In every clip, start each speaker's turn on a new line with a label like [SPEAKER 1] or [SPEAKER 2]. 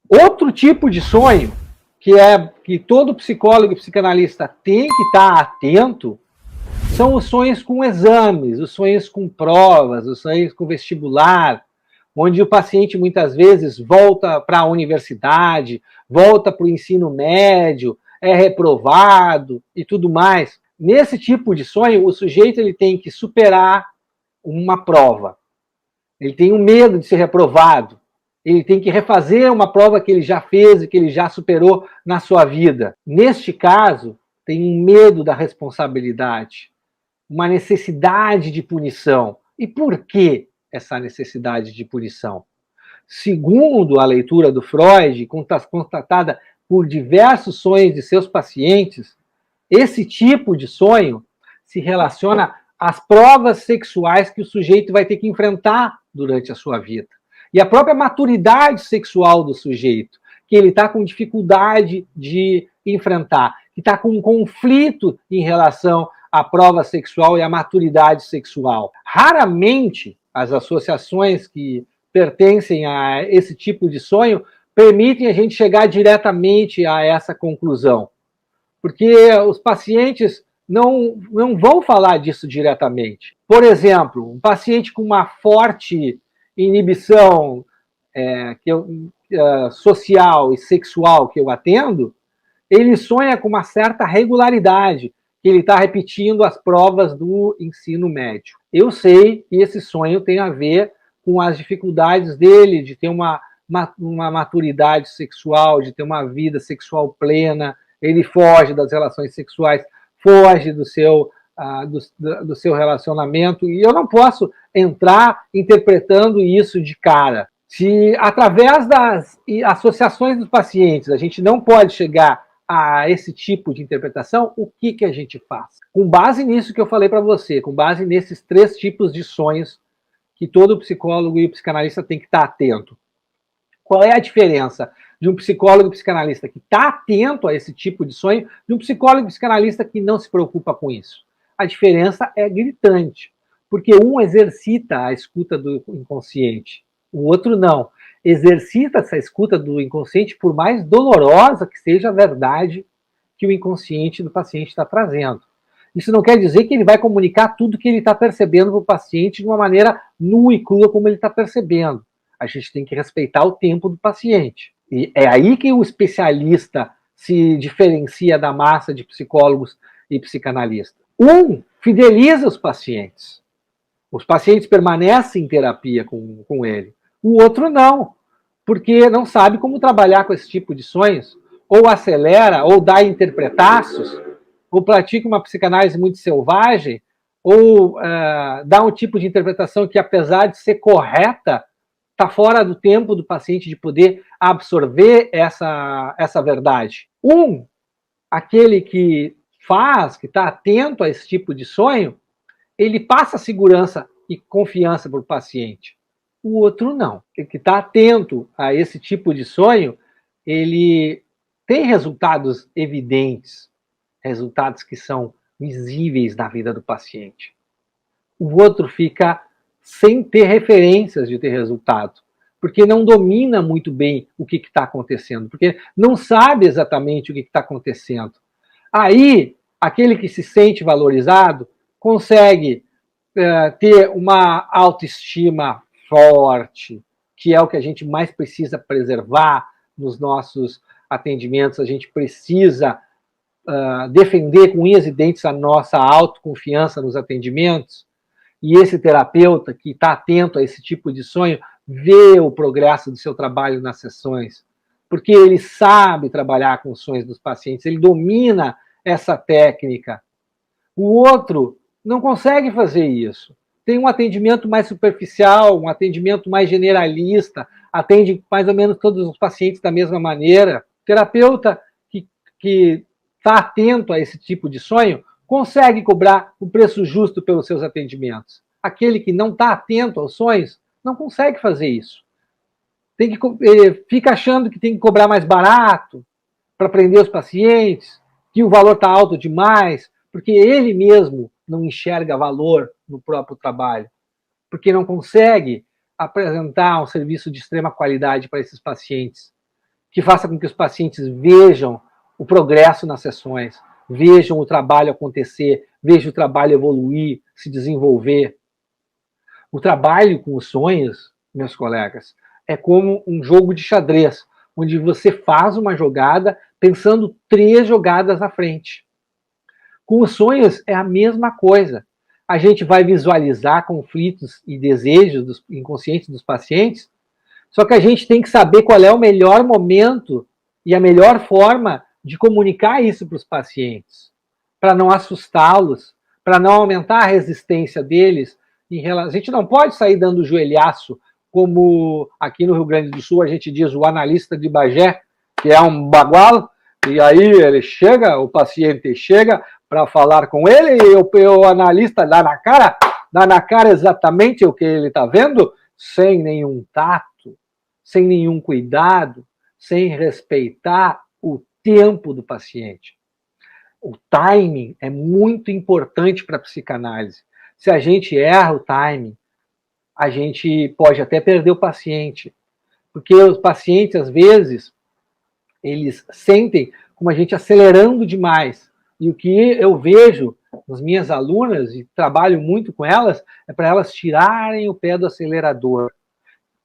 [SPEAKER 1] Outro tipo de sonho que todo psicólogo e psicanalista tem que estar atento são os sonhos com exames, os sonhos com provas, os sonhos com vestibular, onde o paciente muitas vezes volta para a universidade, volta para o ensino médio, é reprovado e tudo mais. Nesse tipo de sonho, o sujeito ele tem que superar uma prova. Ele tem um medo de ser reprovado. Ele tem que refazer uma prova que ele já fez e que ele já superou na sua vida. Neste caso, tem um medo da responsabilidade, uma necessidade de punição. E por que essa necessidade de punição? Segundo a leitura do Freud, constatada por diversos sonhos de seus pacientes, esse tipo de sonho se relaciona às provas sexuais que o sujeito vai ter que enfrentar durante a sua vida. E a própria maturidade sexual do sujeito, que ele está com dificuldade de enfrentar, que está com um conflito em relação à prova sexual e à maturidade sexual. Raramente as associações que pertencem a esse tipo de sonho permitem a gente chegar diretamente a essa conclusão, porque os pacientes não vão falar disso diretamente. Por exemplo, um paciente com uma forte inibição social e sexual que eu atendo, ele sonha com uma certa regularidade, que ele está repetindo as provas do ensino médio. Eu sei que esse sonho tem a ver com as dificuldades dele de ter uma maturidade sexual, de ter uma vida sexual plena. Ele foge das relações sexuais, foge do seu relacionamento, e eu não posso entrar interpretando isso de cara. Se através das associações dos pacientes a gente não pode chegar a esse tipo de interpretação, o que a gente faz? Com base nisso que eu falei para você, com base nesses 3 tipos de sonhos que todo psicólogo e psicanalista tem que estar atento. Qual é a diferença de um psicólogo e psicanalista que está atento a esse tipo de sonho de um psicólogo e psicanalista que não se preocupa com isso? A diferença é gritante, porque um exercita a escuta do inconsciente, o outro não. Exercita essa escuta do inconsciente, por mais dolorosa que seja a verdade que o inconsciente do paciente está trazendo. Isso não quer dizer que ele vai comunicar tudo que ele está percebendo para o paciente de uma maneira nua e crua como ele está percebendo. A gente tem que respeitar o tempo do paciente. E é aí que o especialista se diferencia da massa de psicólogos e psicanalistas. Um fideliza os pacientes. Os pacientes permanecem em terapia com ele. O outro não, porque não sabe como trabalhar com esse tipo de sonhos, ou acelera, ou dá interpretaços, ou pratica uma psicanálise muito selvagem, ou dá um tipo de interpretação que, apesar de ser correta, está fora do tempo do paciente de poder absorver essa verdade. Aquele que faz, que está atento a esse tipo de sonho, ele passa segurança e confiança para o paciente. O outro não. O que está atento a esse tipo de sonho, ele tem resultados evidentes, resultados que são visíveis na vida do paciente. O outro fica sem ter referências de ter resultado, porque não domina muito bem o que está acontecendo, porque não sabe exatamente o que está acontecendo. Aí, aquele que se sente valorizado consegue ter uma autoestima forte, que é o que a gente mais precisa preservar nos nossos atendimentos. A gente precisa defender com unhas e dentes a nossa autoconfiança nos atendimentos. E esse terapeuta que está atento a esse tipo de sonho vê o progresso do seu trabalho nas sessões, porque ele sabe trabalhar com os sonhos dos pacientes, ele domina essa técnica. O outro não consegue fazer isso. Tem um atendimento mais superficial, um atendimento mais generalista, atende mais ou menos todos os pacientes da mesma maneira. O terapeuta que está atento a esse tipo de sonho consegue cobrar um preço justo pelos seus atendimentos. Aquele que não está atento aos sonhos não consegue fazer isso. Fica achando que tem que cobrar mais barato para prender os pacientes, que o valor está alto demais, porque ele mesmo não enxerga valor no próprio trabalho, porque não consegue apresentar um serviço de extrema qualidade para esses pacientes. que faça com que os pacientes vejam o progresso nas sessões, vejam o trabalho acontecer, vejam o trabalho evoluir, se desenvolver. O trabalho com os sonhos, meus colegas, é como um jogo de xadrez, onde você faz uma jogada pensando 3 jogadas à frente. Com os sonhos é a mesma coisa. A gente vai visualizar conflitos e desejos inconscientes dos pacientes, só que a gente tem que saber qual é o melhor momento e a melhor forma de comunicar isso para os pacientes, para não assustá-los, para não aumentar a resistência deles. A gente não pode sair dando joelhaço, como aqui no Rio Grande do Sul a gente diz o analista de Bagé, que é um bagual, e aí ele chega, o paciente chega para falar com ele, e o analista dá na cara exatamente o que ele está vendo, sem nenhum tato, sem nenhum cuidado, sem respeitar o tempo do paciente. O timing é muito importante para a psicanálise. Se a gente erra o timing, a gente pode até perder o paciente, porque os pacientes, às vezes, eles sentem como a gente acelerando demais. E o que eu vejo nas minhas alunas, e trabalho muito com elas, é para elas tirarem o pé do acelerador.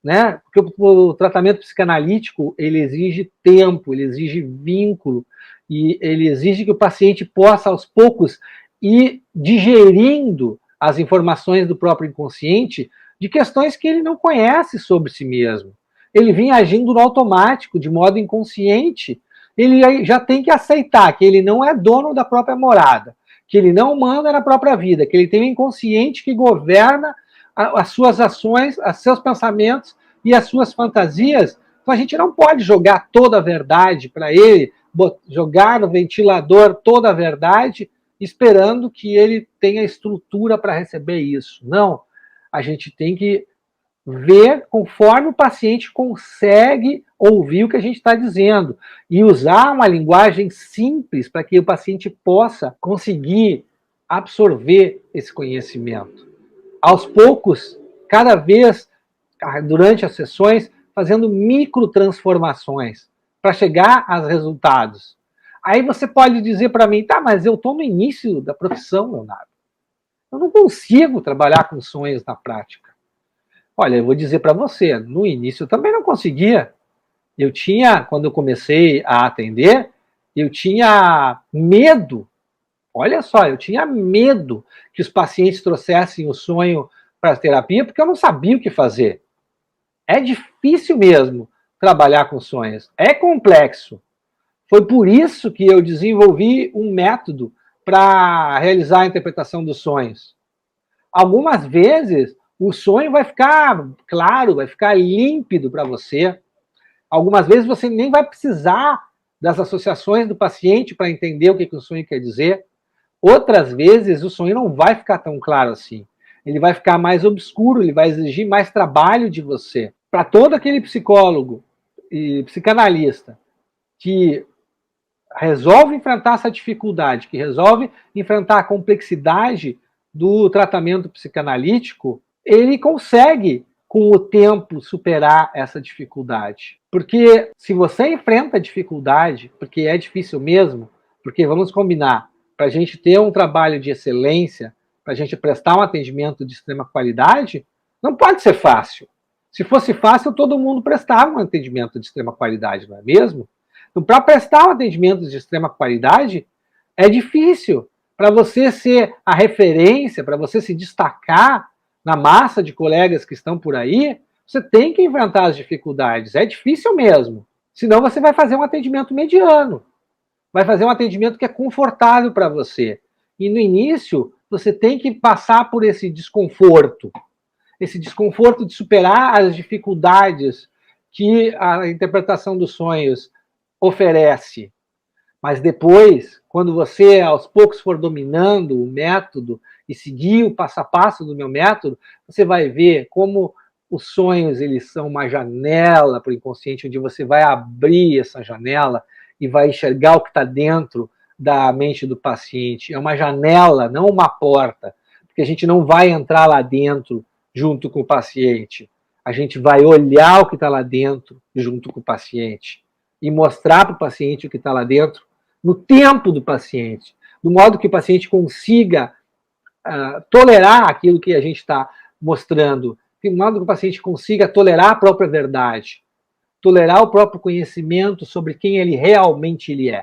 [SPEAKER 1] Né? Porque o tratamento psicanalítico, ele exige tempo, ele exige vínculo, e ele exige que o paciente possa, aos poucos, ir digerindo as informações do próprio inconsciente de questões que ele não conhece sobre si mesmo. Ele vem agindo no automático, de modo inconsciente. Ele já tem que aceitar que ele não é dono da própria morada, que ele não manda na própria vida, que ele tem um inconsciente que governa as suas ações, os seus pensamentos e as suas fantasias. Então a gente não pode jogar toda a verdade para ele, jogar no ventilador toda a verdade, esperando que ele tenha estrutura para receber isso. Não, a gente tem que ver conforme o paciente consegue ouvir o que a gente está dizendo e usar uma linguagem simples para que o paciente possa conseguir absorver esse conhecimento. Aos poucos, cada vez, durante as sessões, fazendo microtransformações para chegar aos resultados. Aí você pode dizer para mim, tá, mas eu estou no início da profissão, Leonardo. Eu não consigo trabalhar com sonhos na prática. Olha, eu vou dizer para você, no início eu também não conseguia. Eu tinha, quando eu comecei a atender, eu tinha medo. Olha só, eu tinha medo que os pacientes trouxessem o sonho para a terapia, porque eu não sabia o que fazer. É difícil mesmo trabalhar com sonhos. É complexo. Foi por isso que eu desenvolvi um método para realizar a interpretação dos sonhos. Algumas vezes, o sonho vai ficar claro, vai ficar límpido para você. Algumas vezes você nem vai precisar das associações do paciente para entender o que o sonho quer dizer. Outras vezes, o sonho não vai ficar tão claro assim. Ele vai ficar mais obscuro, ele vai exigir mais trabalho de você. Para todo aquele psicólogo e psicanalista que resolve enfrentar essa dificuldade, que resolve enfrentar a complexidade do tratamento psicanalítico, ele consegue, com o tempo, superar essa dificuldade. Porque se você enfrenta a dificuldade, porque é difícil mesmo, porque vamos combinar, para a gente ter um trabalho de excelência, para a gente prestar um atendimento de extrema qualidade, não pode ser fácil. Se fosse fácil, todo mundo prestava um atendimento de extrema qualidade, não é mesmo? Então, para prestar um atendimento de extrema qualidade, é difícil. Para você ser a referência, para você se destacar na massa de colegas que estão por aí, você tem que enfrentar as dificuldades. É difícil mesmo. Senão você vai fazer um atendimento mediano. Vai fazer um atendimento que é confortável para você. E no início, você tem que passar por esse desconforto de superar as dificuldades que a interpretação dos sonhos oferece. Mas depois, quando você aos poucos for dominando o método e seguir o passo a passo do meu método, você vai ver como os sonhos eles são uma janela para o inconsciente, onde você vai abrir essa janela e vai enxergar o que está dentro da mente do paciente. É uma janela, não uma porta, porque a gente não vai entrar lá dentro junto com o paciente. A gente vai olhar o que está lá dentro junto com o paciente. e mostrar para o paciente o que está lá dentro, no tempo do paciente, do modo que o paciente consiga tolerar aquilo que a gente está mostrando, de modo que o paciente consiga tolerar a própria verdade, tolerar o próprio conhecimento sobre quem ele realmente é.